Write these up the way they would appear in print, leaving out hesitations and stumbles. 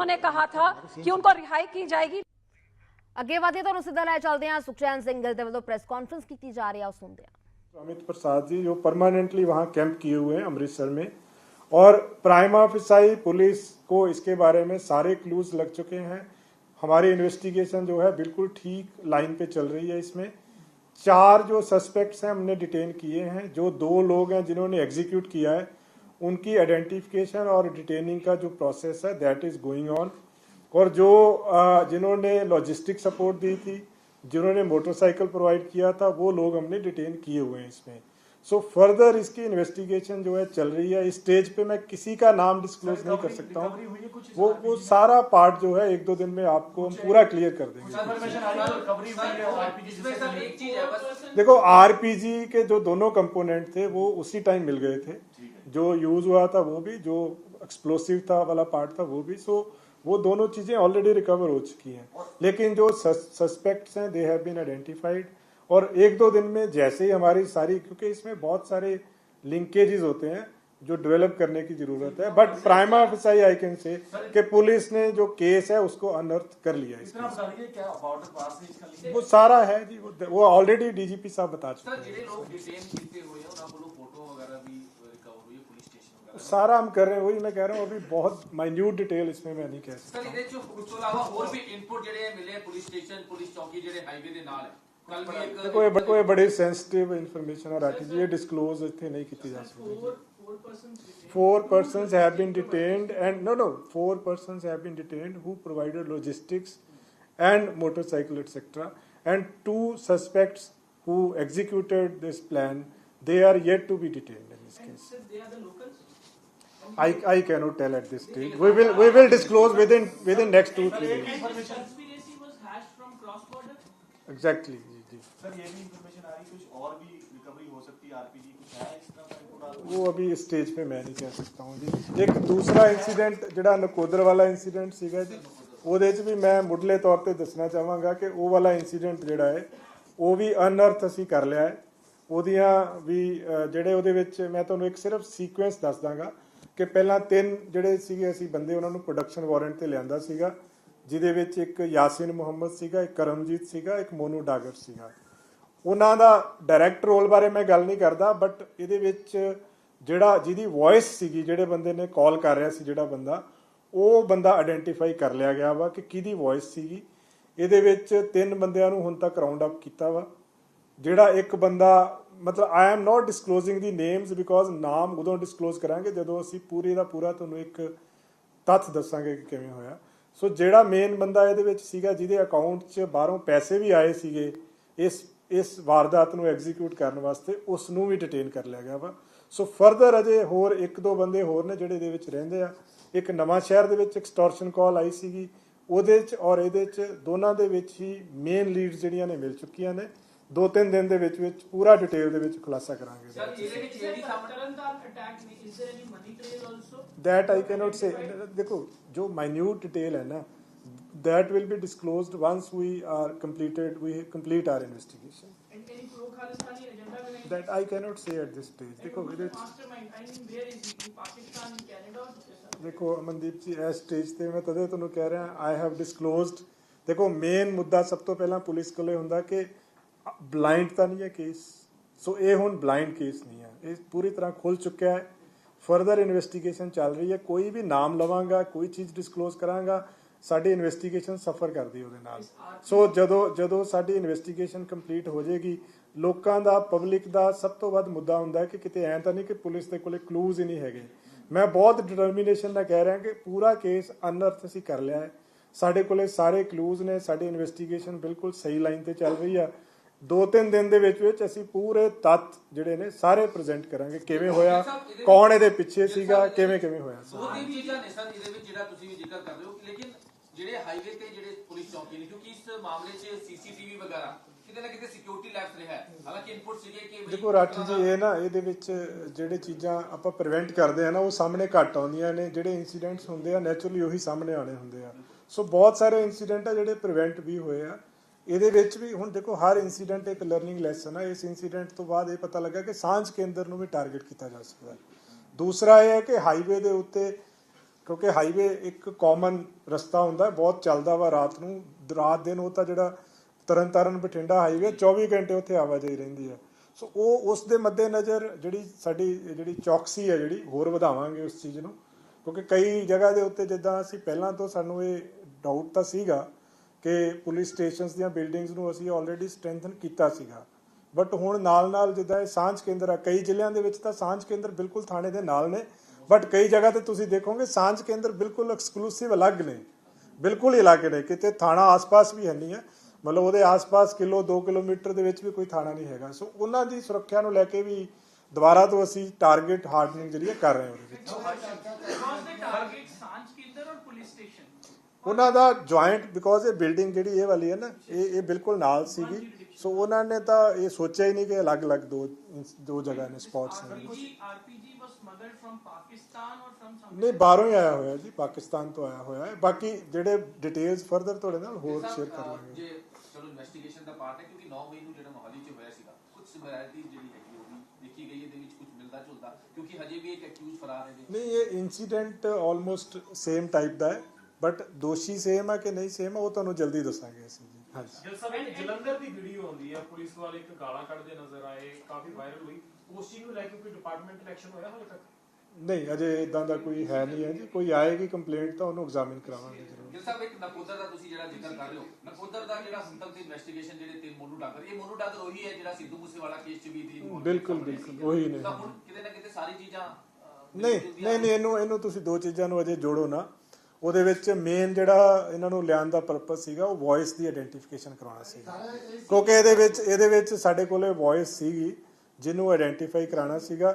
उन्होंने कहा था कि उनको रिहाई की जाएगी। अगे बढ़े तो सीधा लै चलते हैं। सुखचैन सिंह गिल वालों प्रेस कॉन्फ्रेंस की जा रही है, सुनते हैं। अमित प्रसाद जी जो परमानेंटली वहाँ कैंप किए हुए हैं अमृतसर में, और प्राइमा फेसाई पुलिस को इसके बारे में सारे क्लूज लग चुके हैं। हमारी इन्वेस्टिगेशन जो है बिल्कुल ठीक लाइन पे चल रही है। इसमें 4 जो सस्पेक्ट्स हैं हमने डिटेन किए हैं। जो 2 लोग हैं जिन्होंने एग्जीक्यूट किया है उनकी आइडेंटिफिकेशन और डिटेनिंग का जो प्रोसेस है दैट इज गोइंग ऑन। और जो जिन्होंने लॉजिस्टिक सपोर्ट दी थी, जिन्होंने मोटरसाइकिल प्रोवाइड किया था, वो लोग हमने डिटेन किए हुए हैं इसमें। सो फर्दर इसकी इन्वेस्टिगेशन जो है चल रही है। इस स्टेज पे मैं किसी का नाम डिस्क्लोज नहीं कर सकता हूँ। वो सारा पार्ट जो है 1-2 दिन में आपको हम पूरा क्लियर कर देंगे। देखो आरपीजी के जो दोनों कंपोनेंट थे वो उसी टाइम मिल गए थे। जो यूज हुआ था वो भी, जो एक्सप्लोसिव था वाला पार्ट था वो भी। सो वो दोनों चीजें ऑलरेडी रिकवर हो चुकी हैं। लेकिन जो सस्पेक्ट्स हैं दे हैव बीन आइडेंटिफाइड, और 1-2 दिन में जैसे ही हमारी सारी, क्योंकि इसमें बहुत सारे लिंकेजेस होते हैं जो डेवलप करने की जरूरत है, but prima facie I can say कि पुलिस ने जो केस है उसको अनर्थ कर लिया है। वो सारा है जी, वो ऑलरेडी डीजीपी साहब बता चुके हैं। सारा हम कर रहे हैं, वही मैं कह रहा हूँ। अभी बहुत माइन्यूट डिटेल इसमें मैं नहीं कह सकता। देखो ये बड़ी सेंसिटिव इन्फॉर्मेशन है राठी जी, ये डिस्क्लोज इतने नहीं की जा सकती। 4 persons have been detained and no 4 persons have been detained who provided logistics and motorcycle etc. and 2 suspects who executed this plan, they are yet to be detained in this case. They are the locals? I cannot tell at this stage. We will disclose within next 2-3 days. Conspiracy was hashed from cross border? Exactly जी। Sir ये भी information आ रही कुछ और भी recovery हो सकती है, आरपीजी कुछ है इस तरह का? वो अभी इस स्टेज पे मैं नहीं कह सकता हूँ जी। एक दूसरा इंसीडेंट ਜਿਹੜਾ ਨਕੋਦਰ ਵਾਲਾ इंसीडेंट ਸੀਗਾ ਜੀ, ਉਹਦੇ 'ਚ ਵੀ ਮੈਂ ਮੁੱਢਲੇ ਤੌਰ ਤੇ ਦੱਸਣਾ ਚਾਹਾਂਗਾ ਕਿ ਉਹ ਵਾਲਾ इंसीडेंट ਜਿਹੜਾ ਹੈ ਉਹ ਵੀ ਅਨਅਰਥ ਅਸੀਂ ਕਰ ਲਿਆ ਹੈ। ਉਹਦੀਆਂ ਵੀ ਜਿਹੜੇ ਉਹਦੇ ਵਿੱਚ ਮੈਂ ਤੁਹਾਨੂੰ ਇੱਕ ਸਿਰਫ ਸੀਕੁਐਂਸ ਦੱਸ ਦਾਂਗਾ ਕਿ ਪਹਿਲਾਂ 3 ਜਿਹੜੇ ਸੀਗੇ ਅਸੀਂ ਬੰਦੇ ਉਹਨਾਂ ਨੂੰ ਪ੍ਰੋਡਕਸ਼ਨ ਵਾਰੰਟ ਤੇ ਲਿਆਂਦਾ ਸੀਗਾ, ਜਿਹਦੇ ਵਿੱਚ ਇੱਕ ਯਾਸਿਨ ਮੁਹੰਮਦ ਸੀਗਾ, ਇੱਕ ਕਰਮਜੀਤ ਸੀਗਾ, ਇੱਕ ਮੋਨੂ ਡਾਗਰ ਸੀਗਾ। ਉਹਨਾਂ ਦਾ ਡਾਇਰੈਕਟ ਰੋਲ ਬਾਰੇ ਮੈਂ ਗੱਲ ਨਹੀਂ ਕਰਦਾ, ਬਟ ਇਹਦੇ ਵਿੱਚ ਜਿਹੜਾ ਜਿਹਦੀ ਵੌਇਸ ਸੀਗੀ, ਜਿਹੜੇ ਬੰਦੇ ਨੇ ਕਾਲ ਕਰ ਰਿਹਾ ਸੀ ਜਿਹੜਾ ਬੰਦਾ, ਉਹ ਬੰਦਾ ਆਇਡੈਂਟੀਫਾਈ ਕਰ ਲਿਆ ਗਿਆ ਵਾ ਕਿ ਕਿਹਦੀ ਵੌਇਸ ਸੀਗੀ। ਇਹਦੇ ਵਿੱਚ 3 ਬੰਦਿਆਂ ਨੂੰ ਹੁਣ ਤੱਕ ਰਾਉਂਡ ਅਪ ਕੀਤਾ ਵਾ। ਜਿਹੜਾ ਇੱਕ ਬੰਦਾ, ਮਤਲਬ I am not ਡਿਸਕਲੋਜ਼ਿੰਗ the names because ਨਾਮ ਉਦੋਂ ਡਿਸਕਲੋਜ਼ ਕਰਾਂਗੇ ਜਦੋਂ ਅਸੀਂ ਪੂਰੀ ਦਾ ਪੂਰਾ ਤੁਹਾਨੂੰ ਇੱਕ ਤੱਥ ਦੱਸਾਂਗੇ ਕਿ ਕਿਵੇਂ ਹੋਇਆ। ਸੋ ਜਿਹੜਾ ਮੇਨ ਬੰਦਾ ਇਹਦੇ ਵਿੱਚ ਸੀਗਾ, ਜਿਹਦੇ ਅਕਾਊਂਟ 'ਚ ਬਾਹਰੋਂ ਪੈਸੇ ਵੀ ਆਏ ਸੀਗੇ ਇਸ ਵਾਰਦਾਤ ਨੂੰ ਐਗਜ਼ੀਕਿਊਟ ਕਰਨ ਵਾਸਤੇ, ਉਸ ਨੂੰ ਵੀ ਡਿਟੇਨ ਕਰ ਲਿਆ ਗਿਆ ਵਾ। ਸੋ ਫਰਦਰ ਅਜੇ ਹੋਰ 1-2 ਬੰਦੇ ਹੋਰ ਨੇ ਜਿਹੜੇ ਇਹਦੇ ਵਿੱਚ ਰਹਿੰਦੇ ਆ। ਇੱਕ ਨਵਾਂ ਸ਼ਹਿਰ ਦੇ ਵਿੱਚ ਐਕਸਟੋਰਸ਼ਨ ਕਾਲ ਆਈ ਸੀਗੀ, ਉਹਦੇ 'ਚ ਔਰ ਇਹਦੇ 'ਚ ਦੋਨਾਂ ਦੇ ਵਿੱਚ ਹੀ ਮੇਨ ਲੀਡਸ ਜਿਹੜੀਆਂ ਨੇ ਮਿਲ ਚੁੱਕੀਆਂ ਨੇ। 2-3 ਦਿਨ ਦੇ ਵਿੱਚ ਪੂਰਾ ਡਿਟੇਲ ਦੇ ਵਿੱਚ ਖੁਲਾਸਾ ਕਰਾਂਗੇ। That I cannot say. देखो जो minute detail है ना, that will be disclosed once we complete our investigation. And any pro-Khalistani agenda? That I cannot say at this stage. देखो mastermind, I mean, where is he? In Pakistan, in Canada? देखो ਅਮਨਦੀਪ ਜੀ ਇਸ stage ਤੇ ਮੈਂ ਤਦੇ ਤੁਹਾਨੂੰ ਕਹਿ ਰਿਹਾ I have disclosed। देखो ਮੇਨ ਮੁੱਦਾ ਸਭ ਤੋਂ ਪਹਿਲਾਂ ਪੁਲਿਸ ਕੋਲੇ ਹੁੰਦਾ ਕਿ ਬਲਾਈਂਡ ਤਾਂ ਨਹੀਂ ਹੈ ਕੇਸ। ਸੋ ਇਹ ਹੁਣ ਬਲਾਈਂਡ ਕੇਸ ਨਹੀਂ ਹੈ, ਇਹ ਪੂਰੀ ਤਰ੍ਹਾਂ ਖੁੱਲ ਚੁੱਕਿਆ ਹੈ। ਫਰਦਰ ਇਨਵੈਸਟੀਗੇਸ਼ਨ ਚੱਲ ਰਹੀ ਹੈ। ਕੋਈ ਵੀ ਨਾਮ ਲਵਾਂਗਾ, ਕੋਈ ਚੀਜ਼ ਡਿਸਕਲੋਜ਼ ਕਰਾਂਗਾ, ਸਾਡੀ ਇਨਵੈਸਟੀਗੇਸ਼ਨ ਸਫਰ ਕਰਦੀ ਉਹਦੇ ਨਾਲ। ਸੋ ਜਦੋਂ ਸਾਡੀ ਇਨਵੈਸਟੀਗੇਸ਼ਨ ਕੰਪਲੀਟ ਹੋ ਜਾਏਗੀ, ਲੋਕਾਂ ਦਾ, ਪਬਲਿਕ ਦਾ ਸਭ ਤੋਂ ਵੱਧ ਮੁੱਦਾ ਹੁੰਦਾ ਕਿ ਕਿਤੇ ਐਂ ਤਾਂ ਨਹੀਂ ਕਿ ਪੁਲਿਸ ਦੇ ਕੋਲੇ ਕਲੂਜ਼ ਹੀ ਨਹੀਂ ਹੈਗੇ। ਮੈਂ ਬਹੁਤ ਡਿਟਰਮੀਨੇਸ਼ਨ ਨਾਲ ਕਹਿ ਰਿਹਾ ਕਿ ਪੂਰਾ ਕੇਸ ਅਨਅਰਥ ਅਸੀਂ ਕਰ ਲਿਆ ਹੈ। ਸਾਡੇ ਕੋਲੇ ਸਾਰੇ ਕਲੂਜ਼ ਨੇ, ਸਾਡੀ ਇਨਵੈਸਟੀਗੇਸ਼ਨ ਬਿਲਕੁਲ ਸਹੀ ਲਾਈਨ ਤੇ ਚੱਲ ਰਹੀ ਆ। 2-3 ਦਿਨ ਦੇ ਵਿੱਚ ਅਸੀਂ ਪੂਰੇ ਤੱਥ ਜਿਹੜੇ ਨੇ ਸਾਰੇ ਪ੍ਰੈਜ਼ੈਂਟ ਕਰਾਂਗੇ, ਕਿਵੇਂ ਹੋਇਆ, ਕੌਣ ਇਹਦੇ ਪਿੱਛੇ ਸੀਗਾ, ਕਿਵੇਂ ਹੋਇਆ। ਦੋ ਤਿੰਨ ਚੀਜ਼ਾਂ ਨੇ ਸਰ ਇਹਦੇ ਵਿੱਚ ਜਿਹੜਾ ਤੁਸੀਂ ਵੀ ਜ਼ਿਕਰ ਕਰ ਰਹੇ ਹੋ, ਲੇਕਿਨ ਜਿਹੜੇ ਹਾਈਵੇ ਤੇ ਜਿਹੜੇ ਪੁਲਿਸ ਚੌਕੀ ਨੇ, ਕਿਉਂਕਿ ਇਸ ਮਾਮਲੇ 'ਚ ਸੀਸੀਟੀਵੀ ਵਗੈਰਾ ਕਿਤੇ ਨਾ ਕਿਤੇ ਸਿਕਿਉਰਿਟੀ ਲੈਪਸ ਰਿਹਾ ਹੈ। ਹਾਲਾਂਕਿ ਇਨਪੁਟ ਸੀਗੇ ਕਿ ਦੇਖੋ ਰਾਠੀ ਜੀ, ਇਹ ਨਾ ਇਹਦੇ ਵਿੱਚ ਜਿਹੜੇ ਚੀਜ਼ਾਂ ਆਪਾਂ ਪ੍ਰੀਵੈਂਟ ਕਰਦੇ ਆ ਨਾ, ਉਹ ਸਾਹਮਣੇ ਘੱਟ ਆਉਂਦੀਆਂ ਨੇ। ਜਿਹੜੇ ਇਨਸੀਡੈਂਟਸ ਹੁੰਦੇ ਆ ਨੈਚੁਰਲੀ ਉਹੀ ਸਾਹਮਣੇ ਆਉਣੇ ਹੁੰਦੇ ਆ। ਸੋ ਬਹੁਤ ਸਾਰੇ ਇਨਸੀਡੈਂਟ ਆ ਜਿਹੜੇ ਪ੍ਰੀਵੈਂਟ ਵੀ ਹੋਏ ਆ। ਇਹਦੇ ਵਿੱਚ ਵੀ ਹੁਣ ਦੇਖੋ ਹਰ ਇਨਸੀਡੈਂਟ ਇੱਕ ਲਰਨਿੰਗ ਲੈਸਨ ਹੈ। ਇਸ ਇਨਸੀਡੈਂਟ ਤੋਂ ਬਾਅਦ ਇਹ ਪਤਾ ਲੱਗਾ ਕਿ ਸਾਂਝ ਕੇਂਦਰ ਨੂੰ ਵੀ ਟਾਰਗੇਟ ਕੀਤਾ ਜਾ ਸਕਦਾ ਹੈ। ਦੂਸਰਾ ਇਹ ਹੈ ਕਿ ਹਾਈਵੇ ਦੇ ਉੱਤੇ ਕਿਉਂਕਿ ਹਾਈਵੇ ਇੱਕ ਕਾਮਨ ਰਸਤਾ ਹੁੰਦਾ, ਬਹੁਤ ਚੱਲਦਾ ਵਾ ਰਾਤ ਨੂੰ, ਰਾਤ ਦਿਨ। ਉਹ ਤਾਂ ਜਿਹੜਾ ਤਰਨਤਾਰਨ ਬਠਿੰਡਾ ਹਾਈਵੇ 24 ਘੰਟੇ ਉੱਥੇ ਆਵਾਜਾਈ ਰਹਿੰਦੀ ਹੈ। ਸੋ ਉਹ ਉਸ ਦੇ ਮੱਦੇ ਨਜ਼ਰ ਜਿਹੜੀ ਸਾਡੀ ਜਿਹੜੀ ਚੌਕਸੀ ਹੈ ਜਿਹੜੀ ਹੋਰ ਵਧਾਵਾਂਗੇ ਉਸ ਚੀਜ਼ ਨੂੰ, ਕਿਉਂਕਿ ਕਈ ਜਗ੍ਹਾ ਦੇ ਉੱਤੇ ਜਿੱਦਾਂ ਅਸੀਂ ਪਹਿਲਾਂ ਤੋਂ ਸਾਨੂੰ ਇਹ ਡਾਊਟ ਤਾਂ ਸੀਗਾ ਕਿ ਪੁਲਿਸ ਸਟੇਸ਼ਨਸ ਦੀਆਂ ਬਿਲਡਿੰਗਸ ਨੂੰ ਅਸੀਂ ਆਲਰੇਡੀ ਸਟਰੈਂਥਨ ਕੀਤਾ ਸੀਗਾ, ਬਟ ਹੁਣ ਨਾਲ ਜਿੱਦਾਂ ਇਹ ਸਾਂਝ ਕੇਂਦਰ ਆ, ਕਈ ਜ਼ਿਲ੍ਹਿਆਂ ਦੇ ਵਿੱਚ ਤਾਂ ਸਾਂਝ ਕੇਂਦਰ ਬਿਲਕੁਲ ਥਾਣੇ ਦੇ ਨਾਲ ਨੇ, ਬਟ ਕਈ ਜਗ੍ਹਾ ਤੇ ਤੁਸੀਂ ਦੇਖੋਗੇ ਸਾਂਝ ਕੇਂਦਰ ਬਿਲਕੁਲ ਐਕਸਕਲੂਸਿਵ ਅਲੱਗ ਨੇ, ਬਿਲਕੁਲ ਹੀ ਅਲੱਗ ਨੇ। ਕਿਤੇ ਥਾਣਾ ਆਸ-ਪਾਸ ਵੀ ਹੈ ਨਹੀਂ ਹੈ, ਮਤਲਬ ਉਹਦੇ ਆਸ-ਪਾਸ 1-2 ਕਿਲੋਮੀਟਰ ਦੇ ਵਿੱਚ ਵੀ ਕੋਈ ਥਾਣਾ ਨਹੀਂ ਹੈਗਾ। ਸੋ ਉਹਨਾਂ ਦੀ ਸੁਰੱਖਿਆ ਨੂੰ ਲੈ ਕੇ ਵੀ ਦੁਬਾਰਾ ਤੋਂ ਅਸੀਂ ਟਾਰਗੇਟ ਹਾਰਡਨਿੰਗ ਜਿਹੜੀ ਕਰ ਰਹੇ ਹਾਂ ਉਹਦੇ ਵਿੱਚ। Because the target Sanj Kinder or police station? ਉਹਨਾਂ ਦਾ ਜੁਆਇੰਟ, ਬਿਕੋਜ਼ ਇਹ ਬਿਲਡਿੰਗ ਜਿਹੜੀ ਇਹ ਵਾਲੀ ਹੈ ਨਾ, ਇਹ ਬਿਲਕੁਲ ਨਾਲ ਸੀਗੀ। ਸੋ ਉਹਨਾਂ ਨੇ ਤਾਂ ਇਹ ਸੋਚਿਆ ਹੀ ਨਹੀਂ ਕਿ ਅਲੱਗ-ਅਲੱਗ ਦੋ ਜਗ੍ਹਾ ਨੇ, ਸਪੌਟਸ ਨੇ। RPG was smuggled from Pakistan or from some? ਨਹੀਂ, ਬਾਹਰੋਂ ਹੀ ਆਇਆ ਹੋਇਆ ਜੀ, ਪਾਕਿਸਤਾਨ ਤੋਂ ਆਇਆ ਹੋਇਆ ਹੈ। ਬਾਕੀ ਜਿਹੜੇ ਡਿਟੇਲਸ ਫਰਦਰ ਤੁਹਾਡੇ ਨਾਲ ਹੋਰ ਸ਼ੇਅਰ ਕਰ ਲਾਂਗੇ। ਜੇ ਚਲੋ ਇਨਵੈਸਟੀਗੇਸ਼ਨ ਦਾ ਪਾਰਟ ਹੈ, ਕਿਉਂਕਿ 9 ਮਈ ਨੂੰ ਜਿਹੜਾ ਮੋਹਾਲੀ 'ਚ ਹੋਇਆ ਸੀਗਾ, ਕੁਝ ਸਿਮਿਲੈਰਿਟੀ ਜਿਹੜੀ ਹੈਗੀ ਉਹ ਵੀ ਦੇਖੀ ਗਈ, ਇਹਦੇ ਵਿੱਚ ਕੁਝ ਮਿਲਦਾ ਜੁਲਦਾ, ਕਿਉਂਕਿ ਹਜੇ ਵੀ ਇੱਕ ਅਕਿਊਜ਼ ਫਰਾਰ ਹੈ। ਨਹੀਂ, ਇਹ ਇਨਸੀਡੈਂਟ ਆਲਮੋਸਟ ਸੇਮ ਟਾਈਪ ਦਾ ਹੈ, ਬਟ ਦੋਸ਼ੀ ਸੇਮ ਹੈ ਕਿ ਨਹੀਂ ਸੇਮ ਹੈ ਉਹ ਤੁਹਾਨੂੰ ਜਲਦੀ ਦੱਸਾਂਗੇ ਅਸੀਂ ਜੀ। ਹਾਂਜੀ, ਜਲ ਸਾਹਿਬ, ਇੱਕ ਜਲੰਧਰ ਦੀ ਵੀਡੀਓ ਆਉਂਦੀ ਹੈ, ਪੁਲਿਸ ਵਾਲੇ ਇੱਕ ਗਾਲਾਂ ਕੱਢਦੇ ਨਜ਼ਰ ਆਏ, ਕਾਫੀ ਵਾਇਰਲ ਹੋਈ। ਉਸ ਚੀਜ਼ ਨੂੰ ਲੈ ਕੇ ਕੋਈ ਡਿਪਾਰਟਮੈਂਟਲ ਐਕਸ਼ਨ ਹੋਇਆ ਹਾਲੇ ਤੱਕ? ਨਹੀਂ, ਅਜੇ ਇਦਾਂ ਦਾ ਕੋਈ ਹੈ ਨਹੀਂ ਹੈ ਜੀ। ਕੋਈ ਆਏਗੀ ਕੰਪਲੇਂਟ ਤਾਂ ਉਹਨੂੰ ਐਗਜ਼ਾਮਿਨ ਕਰਾਵਾਂਗੇ ਜ਼ਰੂਰ। ਗਿਲ ਸਾਹਿਬ, ਇੱਕ ਨਕੋਦਰ ਦਾ ਤੁਸੀਂ ਜਿਹੜਾ ਜ਼ਿਕਰ ਕਰ ਰਹੇ ਹੋ, ਨਕੋਦਰ ਦਾ ਜਿਹੜਾ ਹੁਣ ਤੱਕ ਦੀ ਇਨਵੈਸਟੀਗੇਸ਼ਨ ਜਿਹੜੇ 3 ਮੋਨੂ ਡਾਕਰ, ਇਹ ਮੋਨੂ ਡਾਕਰ ਉਹੀ ਹੈ ਜਿਹੜਾ ਸਿੱਧੂ ਮੂਸੇਵਾਲਾ ਕੇਸ 'ਚ ਵੀ ਦੀ ਬਿਲਕੁਲ ਉਹੀ ਨੇ। ਤਾਂ ਹੁਣ ਕਿਤੇ ਨਾ ਕਿਤੇ ਸਾਰੀ ਚੀਜ਼ਾਂ ਨਹੀਂ, ਇਹਨੂੰ ਤੁਸੀਂ ਦੋ ਚੀਜ਼ਾਂ ਨੂੰ ਅਜੇ ਜੋੜੋ ਨਾ। ਉਹਦੇ ਵਿੱਚ ਮੇਨ ਜਿਹੜਾ ਇਹਨਾਂ ਨੂੰ ਲਿਆਉਣ ਦਾ ਪਰਪਸ ਸੀਗਾ ਉਹ ਵੌਇਸ ਦੀ ਆਇਡੈਂਟੀਫਿਕੇਸ਼ਨ ਕਰਾਉਣਾ ਸੀਗਾ, ਕਿਉਂਕਿ ਇਹਦੇ ਵਿੱਚ ਸਾਡੇ ਕੋਲੇ ਵੌਇਸ ਸੀਗੀ ਜਿਹਨੂੰ ਆਇਡੈਂਟੀਫਾਈ ਕਰਾਉਣਾ ਸੀਗਾ।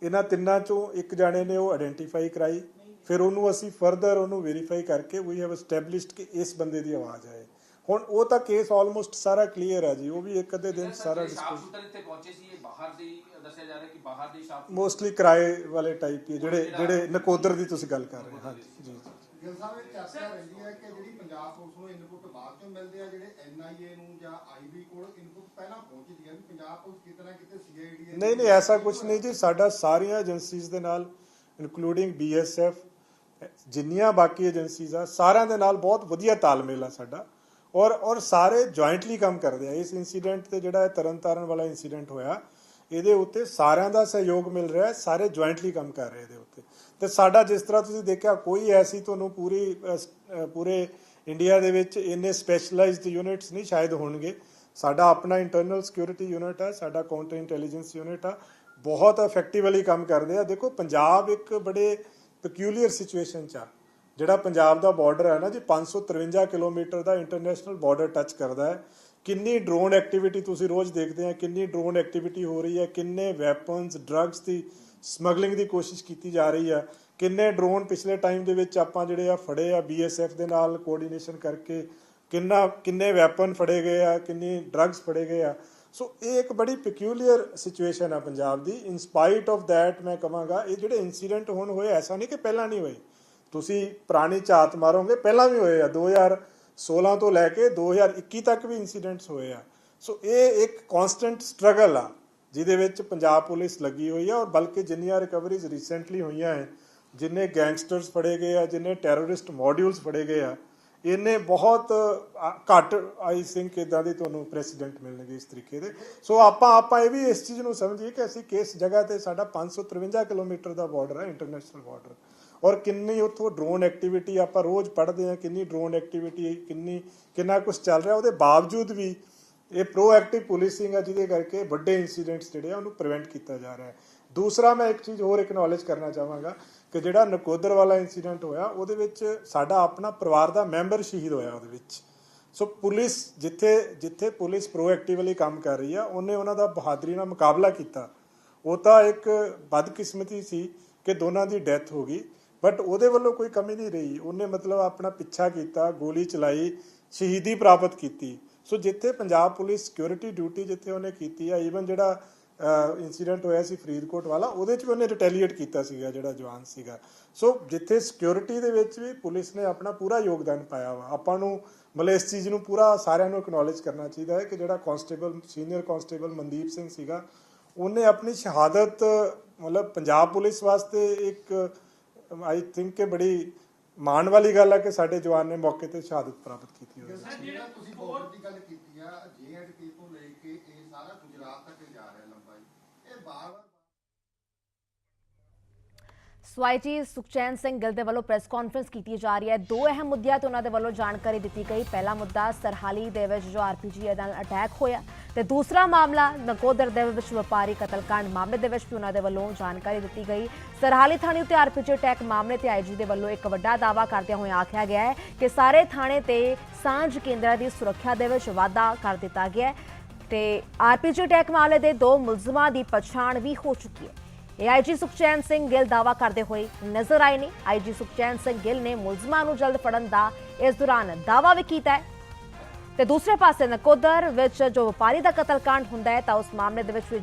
ਇਹਨਾਂ ਤਿੰਨਾਂ ਚੋਂ ਇੱਕ ਜਾਣੇ ਨੇ ਉਹ ਆਇਡੈਂਟੀਫਾਈ ਕਰਾਈ, ਫਿਰ ਉਹਨੂੰ ਅਸੀਂ ਫਰਦਰ ਉਹਨੂੰ ਵੈਰੀਫਾਈ ਕਰਕੇ ਵੀ ਹੈਵ ਐਸਟੈਬਲਿਸ਼ਡ ਕਿ ਇਸ ਬੰਦੇ ਦੀ ਆਵਾਜ਼ ਆਏ। ਹੁਣ ਉਹ ਤਾਂ ਕੇਸ ਆਲਮੋਸਟ ਸਾਰਾ ਕਲੀਅਰ ਹੈ ਜੀ, ਉਹ ਵੀ ਇੱਕ ਅੱਧੇ ਦਿਨ ਸਾਰਾ ਸ਼ਾਰਪਸ਼ੂਟਰ ਇੱਥੇ ਪਹੁੰਚੇ ਸੀ, ਇਹ ਬਾਹਰ ਦੇ ਦੱਸਿਆ ਜਾ ਰਿਹਾ ਕਿ ਬਾਹਰ ਦੇ ਸ਼ਾਰਪ ਮੋਸਟਲੀ ਕਿਰਾਏ ਵਾਲੇ ਟਾਈਪ ਹੀ ਜਿਹੜੇ ਨਕੋਦਰ ਦੀ ਤੁਸੀਂ ਗੱਲ ਕਰ ਰਹੇ ਹੋ। ਹਾਂਜੀ ਜੀ। ਗਿਲ ਸਾਹਿਬ, ਇਹ ਚਰਚਾ ਰਹਿੰਦੀ ਹੈ ਕਿ ਜਿਹੜੀ ਪੰਜਾਬ ਪੁਲਿਸ ਨੂੰ ਇਨਪੁਟ ਬਾਅਦ ਚੋਂ ਮਿਲਦੇ ਆ, ਜਿਹੜੇ NIA ਨੂੰ ਜਾਂ IB ਕੋਲ ਇਨਪੁਟ ਪਹਿਲਾਂ ਪਹੁੰਚਦੀ ਹੈ, ਵੀ ਪੰਜਾਬ ਪੁਲਿਸ ਕਿਤੇ ਨਾ ਕਿਤੇ CID। ਨਹੀਂ, ਐਸਾ ਕੁਝ ਨਹੀਂ ਜੀ। ਸਾਡਾ ਸਾਰੀਆਂ ਏਜੰਸੀਜ਼ ਦੇ ਨਾਲ ਇਨਕਲੂਡਿੰਗ BSF, ਜਿੰਨੀਆਂ ਬਾਕੀ ਏਜੰਸੀਜ਼ ਆ, ਸਾਰਿਆਂ ਦੇ ਨਾਲ ਬਹੁਤ ਵਧੀਆ ਤਾਲਮੇਲ ਆ ਸਾਡਾ, ਔਰ ਸਾਰੇ ਜੁਆਇੰਟਲੀ ਕੰਮ ਕਰਦੇ ਆ। ਇਸ ਇਨਸੀਡੈਂਟ ਤੇ ਜਿਹੜਾ ਤਰਨਤਾਰਨ ਵਾਲਾ ਇਨਸੀਡੈਂਟ ਹੋਇਆ, ਇਹਦੇ ਉੱਤੇ ਸਾਰਿਆਂ ਦਾ ਸਹਿਯੋਗ ਮਿਲ ਰਿਹਾ, ਸਾਰੇ ਜੁਆਇੰਟਲੀ ਕੰਮ ਕਰ ਰਹੇ ਇਹਦੇ ਉੱਤੇ। ਤੇ ਸਾਡਾ ਜਿਸ ਤਰ੍ਹਾਂ ਤੁਸੀਂ ਦੇਖਿਆ, ਕੋਈ ਐਸੀ ਤੁਹਾਨੂੰ ਪੂਰੇ ਇੰਡੀਆ ਦੇ ਵਿੱਚ ਇੰਨੇ ਸਪੈਸ਼ਲਾਈਜ਼ਡ ਯੂਨਿਟਸ ਨਹੀਂ ਸ਼ਾਇਦ ਹੋਣਗੇ। ਸਾਡਾ ਆਪਣਾ ਇੰਟਰਨਲ ਸਿਕਿਉਰਿਟੀ ਯੂਨਿਟ ਹੈ, ਸਾਡਾ ਕਾਊਂਟਰ ਇੰਟੈਲੀਜੈਂਸ ਯੂਨਿਟ ਆ, ਬਹੁਤ ਇਫੈਕਟਿਵਲੀ ਕੰਮ ਕਰਦੇ ਆ। ਦੇਖੋ, ਪੰਜਾਬ ਇੱਕ ਬੜੇ ਪੈਕਿਊਲੀਅਰ ਸਿਚੁਏਸ਼ਨ 'ਚ ਆ। ਜਿਹੜਾ ਪੰਜਾਬ ਦਾ ਬਾਰਡਰ ਹੈ ਨਾ ਜੀ, 553 ਕਿਲੋਮੀਟਰ ਦਾ ਇੰਟਰਨੈਸ਼ਨਲ ਬਾਰਡਰ ਟੱਚ ਕਰਦਾ ਹੈ। ਕਿੰਨੀ ਡਰੋਨ ਐਕਟੀਵਿਟੀ ਤੁਸੀਂ ਰੋਜ਼ ਦੇਖਦੇ ਆ, ਕਿੰਨੀ ਡਰੋਨ ਐਕਟੀਵਿਟੀ ਹੋ ਰਹੀ ਹੈ, ਕਿੰਨੇ ਵੈਪਨਸ, ਡਰੱਗਸ ਦੀ ਸਮਗਲਿੰਗ ਦੀ ਕੋਸ਼ਿਸ਼ ਕੀਤੀ ਜਾ ਰਹੀ ਆ, ਕਿੰਨੇ ਡਰੋਨ ਪਿਛਲੇ ਟਾਈਮ ਦੇ ਵਿੱਚ ਆਪਾਂ ਜਿਹੜੇ ਆ ਫੜੇ ਆ BSF ਦੇ ਨਾਲ ਕੋਆਰਡੀਨੇਸ਼ਨ ਕਰਕੇ, ਕਿੰਨੇ ਵੈਪਨ ਫੜੇ ਗਏ ਆ, ਕਿੰਨੀ ਡਰੱਗਸ ਫੜੇ ਗਏ ਆ। ਸੋ ਇਹ ਇੱਕ ਬੜੀ ਪੈਕਿਊਲੀਅਰ ਸਿਚੁਏਸ਼ਨ ਆ ਪੰਜਾਬ ਦੀ। ਇਨ ਸਪਾਈਟ ਆਫ ਦੈਟ ਮੈਂ ਕਹਾਂਗਾ, ਇਹ ਜਿਹੜੇ ਇਨਸੀਡੈਂਟ ਹੁਣ ਹੋਏ, ਐਸਾ ਨਹੀਂ ਕਿ ਪਹਿਲਾਂ ਨਹੀਂ ਹੋਏ। ਤੁਸੀਂ ਪੁਰਾਣੀ ਝਾਤ ਮਾਰੋਗੇ, ਪਹਿਲਾਂ ਵੀ ਹੋਏ ਆ, 2016 ਤੋਂ ਲੈ ਕੇ 2021 ਤੱਕ ਵੀ ਇਨਸੀਡੈਂਟਸ ਹੋਏ ਆ। ਸੋ ਇਹ ਇੱਕ ਕਨਸਟੈਂਟ ਸਟਰਗਲ ਆ ਜਿਹਦੇ ਵਿੱਚ ਪੰਜਾਬ ਪੁਲਿਸ ਲੱਗੀ ਹੋਈ ਆ। ਔਰ ਬਲਕਿ ਜਿੰਨੀਆਂ ਰਿਕਵਰੀਜ਼ ਰੀਸੈਂਟਲੀ ਹੋਈਆਂ ਹੈ, ਜਿੰਨੇ ਗੈਂਗਸਟਰਸ ਫੜੇ ਗਏ ਆ, ਜਿੰਨੇ ਟੈਰਰਿਸਟ ਮੋਡਿਊਲਸ ਫੜੇ ਗਏ ਆ, ਇਹਨੇ ਬਹੁਤ ਘੱਟ ਆਈ ਥਿੰਕ ਇਦਾਂ ਦੇ ਤੁਹਾਨੂੰ ਪ੍ਰੈਸੀਡੈਂਟ ਮਿਲਣਗੇ ਇਸ ਤਰੀਕੇ ਦੇ। ਸੋ ਆਪਾਂ ਇਹ ਵੀ ਇਸ ਚੀਜ਼ ਨੂੰ ਸਮਝੀਏ ਕਿ ਅਸੀਂ ਕਿਸ ਜਗ੍ਹਾ ਤੇ ਸਾਡਾ 553 ਕਿਲੋਮੀਟਰ ਦਾ ਬਾਰਡਰ ਹੈ, ਇੰਟਰਨੈਸ਼ਨਲ ਬਾਰਡਰ, ਔਰ ਕਿੰਨੀ ਉੱਥੋਂ ਡਰੋਨ ਐਕਟੀਵਿਟੀ ਆਪਾਂ ਰੋਜ਼ ਪੜ੍ਹਦੇ ਹਾਂ, ਕਿੰਨੀ ਡਰੋਨ ਐਕਟੀਵਿਟੀ, ਕਿੰਨਾ ਕੁਝ ਚੱਲ ਰਿਹਾ। ਉਹਦੇ ਬਾਵਜੂਦ ਵੀ ਇਹ ਪ੍ਰੋਐਕਟਿਵ ਪੁਲਿਸਿੰਗ ਆ, ਜਿਹਦੇ ਕਰਕੇ ਵੱਡੇ ਇਨਸੀਡੈਂਟਸ ਜਿਹੜੇ ਆ ਉਹਨੂੰ ਪ੍ਰੀਵੈਂਟ ਕੀਤਾ ਜਾ ਰਿਹਾ ਹੈ। ਦੂਸਰਾ, ਮੈਂ ਇੱਕ ਚੀਜ਼ ਹੋਰ ਐਕਨੋਲੇਜ ਕਰਨਾ ਚਾਹਾਂਗਾ ਕਿ ਜਿਹੜਾ ਨਕੋਦਰ ਵਾਲਾ ਇਨਸੀਡੈਂਟ ਹੋਇਆ, ਉਹਦੇ ਵਿੱਚ ਸਾਡਾ ਆਪਣਾ ਪਰਿਵਾਰ ਦਾ ਮੈਂਬਰ ਸ਼ਹੀਦ ਹੋਇਆ ਉਹਦੇ ਵਿੱਚ। ਸੋ ਪੁਲਿਸ ਜਿੱਥੇ ਪੁਲਿਸ ਪ੍ਰੋਐਕਟਿਵਲੀ ਕੰਮ ਕਰ ਰਹੀ ਆ, ਉਹਨੇ ਉਹਨਾਂ ਦਾ ਬਹਾਦਰੀ ਨਾਲ ਮੁਕਾਬਲਾ ਕੀਤਾ। ਉਹ ਤਾਂ ਇੱਕ ਬਦਕਿਸਮਤੀ ਸੀ ਕਿ ਦੋਨਾਂ ਦੀ ਡੈਥ ਹੋ ਗਈ, ਬਟ ਉਹਦੇ ਵੱਲੋਂ ਕੋਈ ਕਮੀ ਨਹੀਂ ਰਹੀ। ਉਹਨੇ ਮਤਲਬ ਆਪਣਾ ਪਿੱਛਾ ਕੀਤਾ, ਗੋਲੀ ਚਲਾਈ, ਸ਼ਹੀਦੀ ਪ੍ਰਾਪਤ ਕੀਤੀ। ਸੋ ਜਿੱਥੇ ਪੰਜਾਬ ਪੁਲਿਸ ਸਿਕਿਉਰਿਟੀ ਡਿਊਟੀ ਜਿੱਥੇ ਉਹਨੇ ਕੀਤੀ ਆ, ਈਵਨ ਜਿਹੜਾ ਇਨਸੀਡੈਂਟ ਹੋਇਆ ਸੀ ਫਰੀਦਕੋਟ ਵਾਲਾ, ਉਹਦੇ 'ਚ ਵੀ ਉਹਨੇ ਰਿਟੈਲੀਏਟ ਕੀਤਾ ਸੀਗਾ ਜਿਹੜਾ ਜਵਾਨ ਸੀਗਾ। ਸੋ ਜਿੱਥੇ ਸਿਕਿਉਰਿਟੀ ਦੇ ਵਿੱਚ ਵੀ ਪੁਲਿਸ ਨੇ ਆਪਣਾ ਪੂਰਾ ਯੋਗਦਾਨ ਪਾਇਆ ਵਾ। ਆਪਾਂ ਨੂੰ ਮਤਲਬ ਇਸ ਚੀਜ਼ ਨੂੰ ਪੂਰਾ ਸਾਰਿਆਂ ਨੂੰ ਐਕਨੋਲੇਜ ਕਰਨਾ ਚਾਹੀਦਾ ਹੈ ਕਿ ਜਿਹੜਾ ਸੀਨੀਅਰ ਕਾਂਸਟੇਬਲ ਮਨਦੀਪ ਸਿੰਘ ਸੀਗਾ, ਉਹਨੇ ਆਪਣੀ ਸ਼ਹਾਦਤ ਮਤਲਬ ਪੰਜਾਬ ਪੁਲਿਸ ਵਾਸਤੇ ਇੱਕ ਆਈ ਥਿੰਕ ਕਿ ਬੜੀ ਮਾਣ ਵਾਲੀ ਗੱਲ ਹੈ ਕਿ ਸਾਡੇ ਜਵਾਨ ਨੇ ਮੌਕੇ ਤੇ ਸ਼ਹਾਦਤ ਪ੍ਰਾਪਤ ਕੀਤੀ ਹੋਵੇ। ਜਿਹੜਾ ਤੁਸੀਂ ਬਾਰਡਰ ਦੀ ਗੱਲ ਕੀਤੀ ਆ, J&K ਤੋਂ ਲੈ ਕੇ ਇਹ ਸਾਰਾ ਗੁਜਰਾਤ ਤੱਕ ਜਾ ਰਿਹਾ ਲੰਬਾਈ, ਇਹ ਬਾਰ-ਬਾਰ ਸਵਾਈਜੀ ਸੁਖਚੈਨ ਸਿੰਘ ਗਿੱਲ ਦੇ ਵੱਲੋਂ ਪ੍ਰੈਸ ਕਾਨਫਰੰਸ ਕੀਤੀ ਜਾ ਰਹੀ ਹੈ। ਦੋ ਅਹਿਮ ਮੁੱਦਿਆਂ ਤੇ ਉਹਨਾਂ ਦੇ ਵੱਲੋਂ ਜਾਣਕਾਰੀ ਦਿੱਤੀ ਗਈ। ਪਹਿਲਾ ਮੁੱਦਾ ਸਰਹਾਲੀ ਦੇ ਵਿੱਚ ਜੋ RPG ਨਾਲ ਅਟੈਕ ਹੋਇਆ ਤੇ ਦੂਸਰਾ ਮਾਮਲਾ ਨਕੋਦਰ ਦੇ ਵਿੱਚ ਵਪਾਰੀ ਕਤਲकांड ਮਾਮਲੇ ਦੇ ਵਿੱਚ ਵੀ ਉਹਨਾਂ ਦੇ ਵੱਲੋਂ ਜਾਣਕਾਰੀ ਦਿੱਤੀ ਗਈ। ਸਰਹਾਲੀ ਥਾਣੇ ਉੱਤੇ RPG ਅਟੈਕ ਮਾਮਲੇ ਤੇ IG ਦੇ ਵੱਲੋਂ ਇੱਕ ਵੱਡਾ ਦਾਅਵਾ ਕਰਦਿਆਂ ਹੋਇਆ ਆਖਿਆ ਗਿਆ ਹੈ ਕਿ ਸਾਰੇ ਥਾਣੇ ਤੇ ਸਾਂਝ ਕੇਂਦਰਾਂ ਦੀ ਸੁਰੱਖਿਆ ਦੇ ਵਿੱਚ ਵਾਧਾ ਕਰ ਦਿੱਤਾ ਗਿਆ ਹੈ ਤੇ RPG ਅਟੈਕ ਮਾਮਲੇ ਦੇ ਦੋ ਮੁਲਜ਼ਮਾਂ ਦੀ ਪਛਾਣ ਵੀ ਹੋ ਚੁੱਕੀ ਹੈ। AIG ਸੁਖਚੈਨ ਸਿੰਘ ਗਿੱਲ ਦਾਅਵਾ ਕਰਦੇ ਹੋਏ ਨਜ਼ਰ ਆਏ ਨੇ। IG ਸੁਖਚੈਨ ਸਿੰਘ ਗਿੱਲ ਨੇ ਮੁਲਜ਼ਮਾਂ ਨੂੰ ਜਲਦ ਫੜਨ ਦਾ ਇਸ ਦੌਰਾਨ ਦਾਅਵਾ ਵੀ ਕੀਤਾ ਹੈ ਤੇ ਦੂਸਰੇ ਪਾਸੇ ਨਕੋਦਰ ਵਿੱਚ ਜੋ ਵਪਾਰੀ ਦਾ ਕਤਲकांड ਹੁੰਦਾ ਹੈ ਤਾਂ ਉਸ ਮਾਮਲੇ ਦੇ ਵਿੱਚ ਵੀ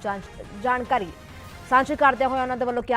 ਜਾਣਕਾਰੀ ਸਾਂਝੀ ਕਰਦਿਆਂ ਹੋਇਆ ਉਹਨਾਂ ਦੇ ਵੱਲੋਂ ਕਿਹਾ